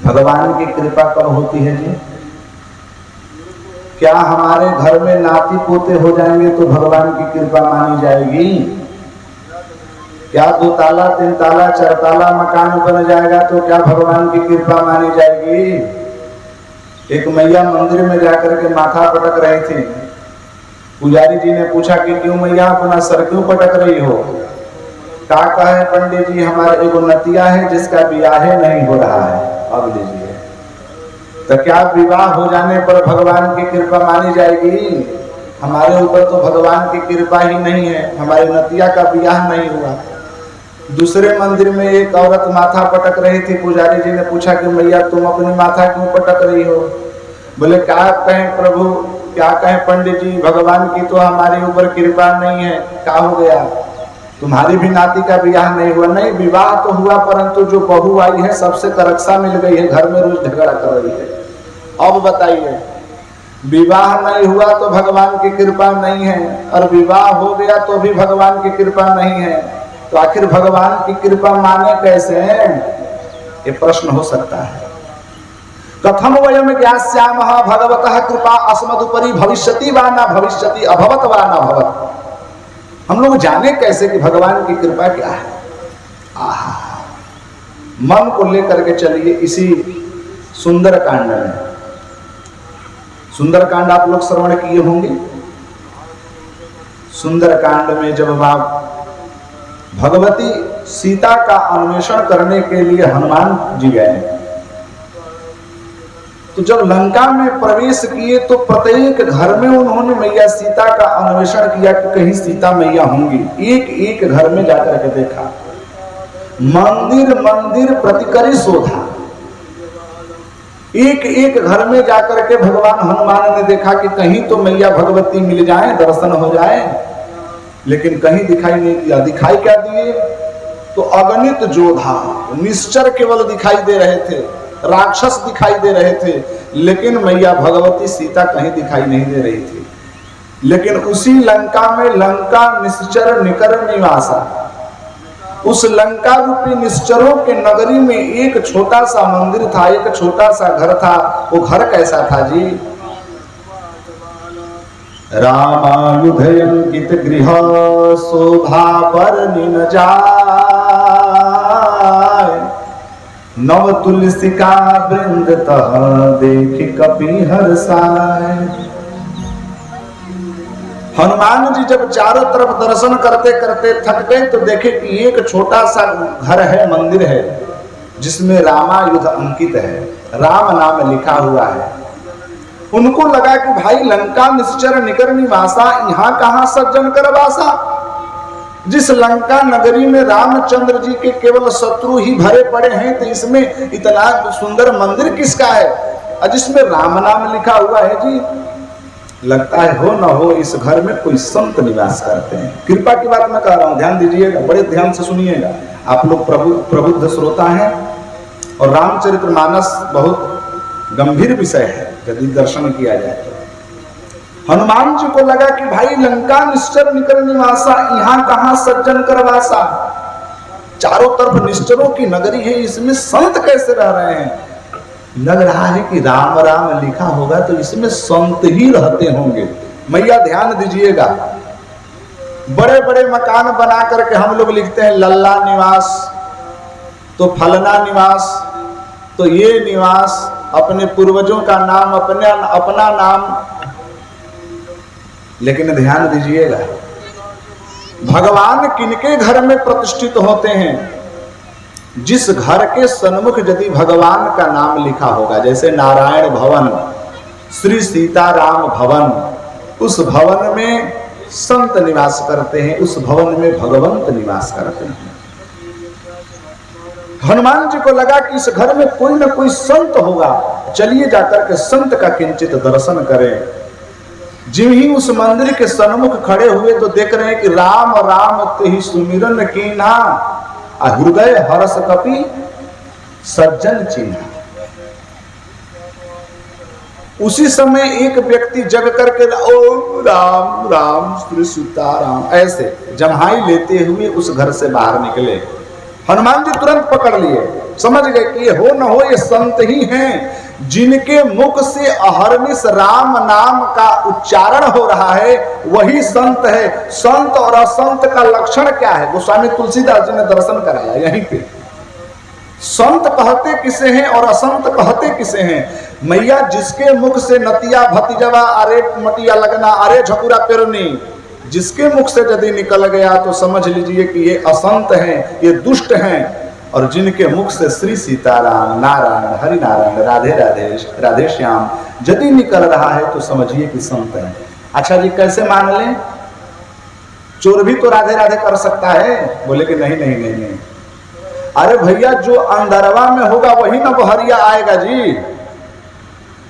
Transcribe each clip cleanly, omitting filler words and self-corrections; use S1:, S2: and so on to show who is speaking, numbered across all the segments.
S1: भगवान की कृपा कब होती है जी? क्या हमारे घर में नाती पोते हो जाएंगे तो भगवान की कृपा मानी जाएगी? क्या 2 ताला 3 ताला 4 ताला मकान बन जाएगा तो क्या भगवान की कृपा मानी जाएगी? एक मैया मंदिर में जाकर के माथा पटक रही थी। पुजारी जी ने पूछा कि क्यों मैया अपना सर क्यों पटक रही हो? क्या कहे पंडित जी, हमारे एक नतिया है जिसका विवाह नहीं हो रहा है। अब लीजिए, तो क्या विवाह हो जाने पर भगवान की कृपा मानी जाएगी? हमारे ऊपर तो भगवान की कृपा ही नहीं है, हमारे नतिया का विवाह नहीं हुआ। दूसरे मंदिर में एक औरत माथा पटक रही थी। पुजारी जी ने पूछा कि मैया तुम अपनी माथा क्यों पटक रही हो? बोले क्या कहें प्रभु, क्या कहें पंडित जी, भगवान की तो हमारे ऊपर कृपा नहीं है। क्या हो गया? तुम्हारी भी नाती का विवाह नहीं हुआ? नहीं, विवाह तो हुआ परंतु जो बहू आई है सबसे करक्सा मिल गई है, घर में रोज झगड़ा कर रही है। अब बताइए, विवाह नहीं हुआ तो भगवान की कृपा नहीं है, और विवाह हो गया तो भी भगवान की कृपा नहीं है, तो आखिर भगवान की कृपा माने कैसे? ये प्रश्न हो सकता है। कथम वयम ज्ञास्यामः भगवतः कृपा अस्मदुपरि भविष्यति वा न भविष्यति, अभवत वा न भवत। हम लोग जाने कैसे कि भगवान की कृपा क्या है? आहा, मन को लेकर के चलिए इसी सुंदर कांड में। सुंदर कांड आप लोग श्रवण किए होंगे। सुंदर कांड में जब आप भगवती सीता का अन्वेषण करने के लिए हनुमान जी गए, तो जब लंका में प्रवेश किए तो प्रत्येक घर में उन्होंने मैया सीता का अन्वेषण किया कि कहीं सीता मैया होंगी। एक एक घर में जाकर के देखा, मंदिर मंदिर प्रतिकरी शोधा। एक एक घर में जाकर के भगवान हनुमान ने देखा कि कहीं तो मैया भगवती मिल जाए, दर्शन हो जाए, लेकिन कहीं दिखाई नहीं दिया। दिखाई क्या दिए? तो अगणित जोधा, निश्चर केवल दिखाई दे रहे थे, राक्षस दिखाई दे रहे थे, लेकिन मैया भगवती सीता कहीं दिखाई नहीं दे रही थी। लेकिन उसी लंका में लंका निश्चर निकर निवासा, उस लंका रूपी निश्चरों के नगरी में एक छोटा सा मंदिर था, एक छोटा सा घर था। वो घर कैसा था जी? रामायुधयंकित गृह शोभा वर्णि न जाय, नव तुलसिका वृंद तह देखि कपि हर्षाय। हनुमान जी जब चारों तरफ दर्शन करते करते थक गए तो देखे कि एक छोटा सा घर है, मंदिर है, जिसमें रामायुध अंकित है, राम नाम लिखा हुआ है। उनको लगा कि भाई लंका निश्चर निकर निवासा, यहाँ कहाँ सज्जन कर वासा। जिस लंका नगरी में रामचंद्र जी के केवल शत्रु ही भरे पड़े हैं, तो इसमें इतना सुंदर मंदिर किसका है, और जिसमें राम नाम लिखा हुआ है जी। लगता है हो न हो इस घर में कोई संत निवास करते हैं। कृपा की बात मैं कह रहा हूं, ध्यान दीजिएगा, बड़े ध्यान से सुनिएगा। आप लोग प्रबुद्ध श्रोता हैं, और रामचरितमानस बहुत गंभीर विषय है यदि दर्शन किया जाए तो। हनुमान जी को लगा कि भाई लंका निश्चर निकर निवासा, यहाँ कहाँ सज्जन कर वासा। चारों तरफ निश्चरों की नगरी है, इसमें संत कैसे रह रहे हैं? लग रहा है कि राम राम लिखा होगा तो इसमें संत ही रहते होंगे। मैया ध्यान दीजिएगा, बड़े बड़े मकान बना करके हम लोग लिखते हैं लल्ला निवास, तो फलना निवास, तो ये निवास, अपने पूर्वजों का नाम, अपना नाम। लेकिन ध्यान दीजिएगा, भगवान किनके घर में प्रतिष्ठित होते हैं? जिस घर के सन्मुख यदि भगवान का नाम लिखा होगा, जैसे नारायण भवन, श्री सीताराम भवन, उस भवन में संत निवास करते हैं, उस भवन में भगवंत निवास करते हैं। हनुमान जी को लगा कि इस घर में कोई ना कोई संत होगा, चलिए जाकर के संत का किंचित दर्शन करें। जिन ही उस मंदिर के सन्मुख खड़े हुए तो देख रहे हैं कि राम राम तेहि सुमिरन कीन्हा, हृदय हर्ष कपि सज्जन चिन्हा। उसी समय एक व्यक्ति जग करके ओम राम राम श्री सीताराम ऐसे जम्हाई लेते हुए उस घर से बाहर निकले। हनुमान जी तुरंत पकड़ लिए, समझ गए कि ये हो न हो ये संत ही हैं जिनके मुख से अहरनिश राम नाम का उच्चारण हो रहा है, वही संत है। संत और असंत का लक्षण क्या है? गोस्वामी तुलसीदास जी ने दर्शन कराया यहीं पे। संत कहते किसे हैं और असंत कहते किसे हैं? मैया जिसके मुख से नतिया भतीजवा अरे मटिया लगना अरे झकुरा पेरनी, जिसके मुख से यदि निकल गया तो समझ लीजिए कि ये असंत हैं, ये दुष्ट हैं। और जिनके मुख से श्री सीताराम नारायण हरि नारायण राधे राधे राधे श्याम यदि निकल रहा है तो समझिए कि संत हैं। अच्छा जी कैसे मान लें? चोर भी तो राधे राधे कर सकता है। बोले कि नहीं नहीं नहीं नहीं, अरे भैया जो अंदरवा में होगा वही ना बहरिया आएगा जी।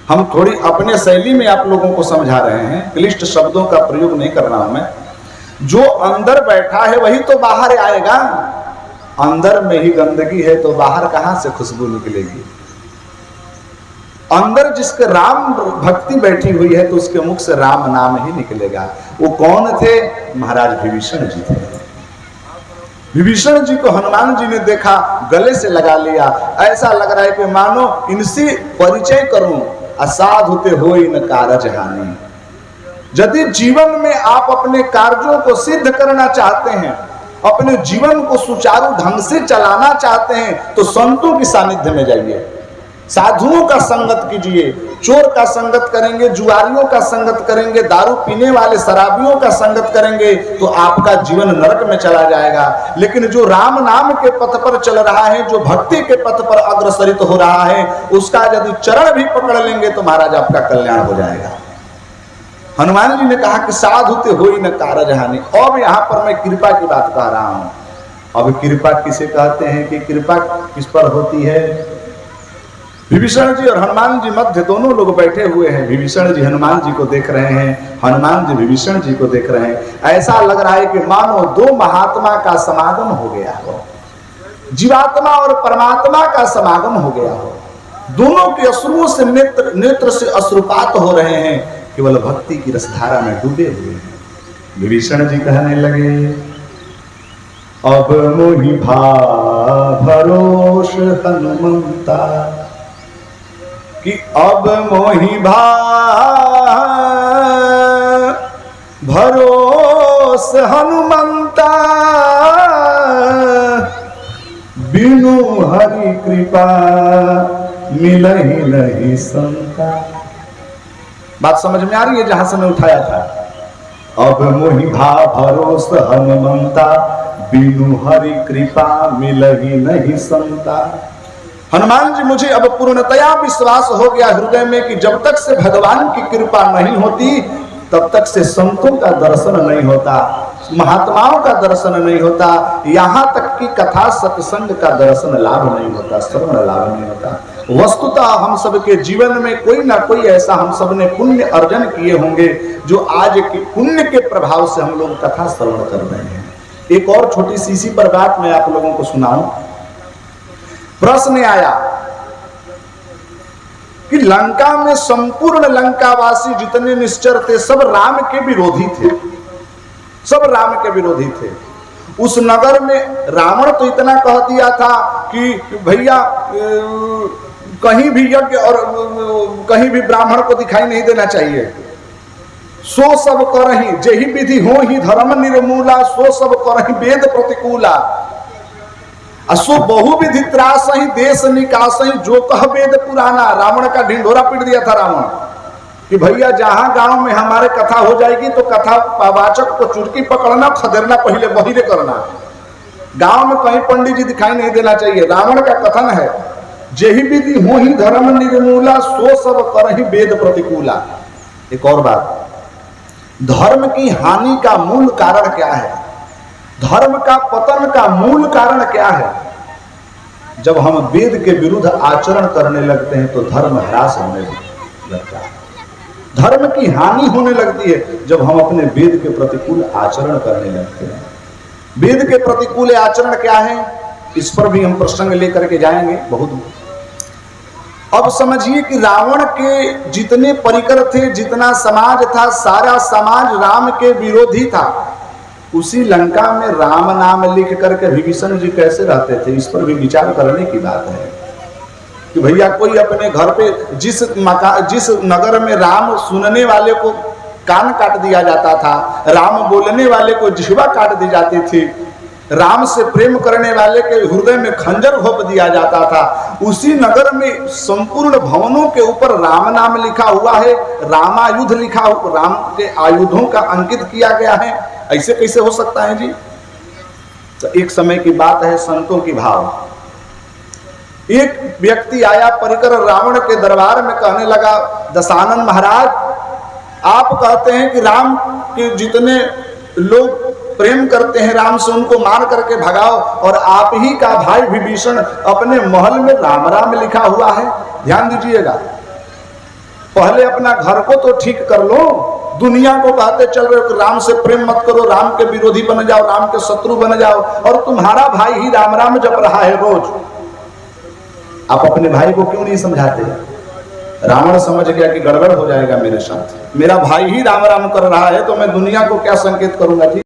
S1: हम थोड़ी अपने शैली में आप लोगों को समझा रहे हैं, क्लिष्ट शब्दों का प्रयोग नहीं कर रहा हूं मैं। जो अंदर बैठा है वही तो बाहर आएगा। अंदर में ही गंदगी है तो बाहर कहां से खुशबू निकलेगी? अंदर जिसके राम भक्ति बैठी हुई है तो उसके मुख से राम नाम ही निकलेगा। वो कौन थे? महाराज विभीषण जी थे। विभीषण जी को हनुमान जी ने देखा, गले से लगा लिया। ऐसा लग रहा है कि मानो इनसे परिचय करूं, असाधुते होई न कारज हानि। यदि जीवन में आप अपने कार्यों को सिद्ध करना चाहते हैं, अपने जीवन को सुचारू ढंग से चलाना चाहते हैं, तो संतों की सानिध्य में जाइए, साधुओं का संगत कीजिए। चोर का संगत करेंगे, जुआरियों का संगत करेंगे, दारू पीने वाले शराबियों का संगत करेंगे तो आपका जीवन नरक में चला जाएगा। लेकिन जो राम नाम के पथ पर चल रहा है, जो भक्ति के पथ पर अग्रसरित हो रहा है, उसका यदि चरण भी पकड़ लेंगे तो महाराज आपका कल्याण हो जाएगा। हनुमान जी ने कहा कि साधुते होई न कारज हानि। अब यहाँ पर मैं कृपा की बात कह रहा हूं। अब कृपा किसे कहते हैं कि कृपा किस पर होती है? विभीषण जी और हनुमान जी मध्य दोनों लोग बैठे हुए हैं। विभीषण जी हनुमान जी को देख रहे हैं, हनुमान जी विभीषण जी को देख रहे हैं। ऐसा लग रहा है कि मानो दो महात्मा का समागम हो गया हो, जीवात्मा और परमात्मा का समागम हो गया हो। दोनों के अश्रुओं से नेत्र से अश्रुपात हो रहे हैं, केवल भक्ति की रसधारा में डूबे हुए हैं। विभीषण जी कहने लगे, अब मोहि भरोस हनुमंता, कि अब मोहि भरोस हनुमंता, बिनु हरि कृपा मिलहि नहीं संता। बात समझ में आ रही है जहां से मैं उठाया था? अब मोहि भरोस हनुमंता, बिनु हरि कृपा मिलहि नहीं संता। हनुमान जी मुझे अब पूर्णतया विश्वास हो गया हृदय में कि जब तक से भगवान की कृपा नहीं होती तब तक से संतों का दर्शन नहीं होता, महात्माओं का दर्शन नहीं होता, यहाँ तक कि कथा सत्संग का दर्शन लाभ नहीं होता, श्रवण लाभ नहीं होता। वस्तुतः हम सब के जीवन में कोई ना कोई ऐसा हम सब ने पुण्य अर्जन किए होंगे जो आज के पुण्य के प्रभाव से हम लोग कथा श्रवण कर रहे हैं। एक और छोटी सी इसी पर बात मैं आप लोगों को सुनाऊं। प्रश्न आया कि लंका में संपूर्ण लंकावासी जितने निश्चर थे सब राम के विरोधी थे, सब राम के विरोधी थे। उस नगर में रावण तो इतना कह दिया था कि भैया कहीं भी यज्ञ और कहीं भी ब्राह्मण को दिखाई नहीं देना चाहिए। सो सब करहि जेहि विधि हो ही धर्म निर्मूला, सो सब करहि वेद प्रतिकूला, असो बहुविधि त्रासहि देश निकासहि, जो कह वेद पुराना। रावण का ढिंढोरा पीट दिया था रावण कि भैया जहां गांव में हमारे कथा हो जाएगी तो कथा वाचक को चुटकी पकड़ना, खदेड़ना, पहले बहिरे करना। गांव में कहीं पंडित जी दिखाई नहीं देना चाहिए। रावण का कथन है जेहि विधि हो ही धर्म निर्मूला, सो सब करहि वेद प्रतिकूला। एक और बात, धर्म की हानि का मूल कारण क्या है? धर्म का पतन का मूल कारण क्या है? जब हम वेद के विरुद्ध आचरण करने लगते हैं तो धर्म ह्रास होने लगता है, धर्म की हानि होने लगती है जब हम अपने वेद के प्रतिकूल आचरण करने लगते हैं। वेद के प्रतिकूल आचरण क्या है, इस पर भी हम प्रसंग लेकर के जाएंगे बहुत। अब समझिए कि रावण के जितने परिकर थे, जितना समाज था, सारा समाज राम के विरोधी था। उसी लंका में राम नाम लिख करके विभीषण जी कैसे रहते थे, इस पर भी विचार करने की बात है कि भैया कोई अपने घर पे जिस नगर में राम सुनने वाले को कान काट दिया जाता था, राम बोलने वाले को जिह्वा काट दी जाती थी, राम से प्रेम करने वाले के हृदय में खंजर घोप दिया जाता था, उसी नगर में संपूर्ण भवनों के ऊपर राम नाम लिखा हुआ है, रामायुध लिखा हुआ, राम के आयुधों का अंकित किया गया है, ऐसे कैसे हो सकता है जी? तो एक समय की बात है, संतों की भाव, एक व्यक्ति आया परिकर रावण के दरबार में, कहने लगा, दशानन महाराज, आप कहते हैं कि राम के जितने लोग प्रेम करते हैं राम से उनको मार करके भगाओ, और आप ही का भाई विभीषण अपने महल में राम राम लिखा हुआ है। ध्यान दीजिएगा, पहले अपना घर को तो ठीक कर लो, दुनिया को कहते चल रहे हो कि राम से प्रेम मत करो, राम के विरोधी बन जाओ, राम के शत्रु बन जाओ, और तुम्हारा भाई ही राम राम जप रहा है रोज। आप अपने भाई को क्यों नहीं समझाते? रावण समझ गया कि गड़बड़ हो जाएगा मेरे साथ, मेरा भाई ही राम राम कर रहा है तो मैं दुनिया को क्या संकेत करूंगा। ठीक।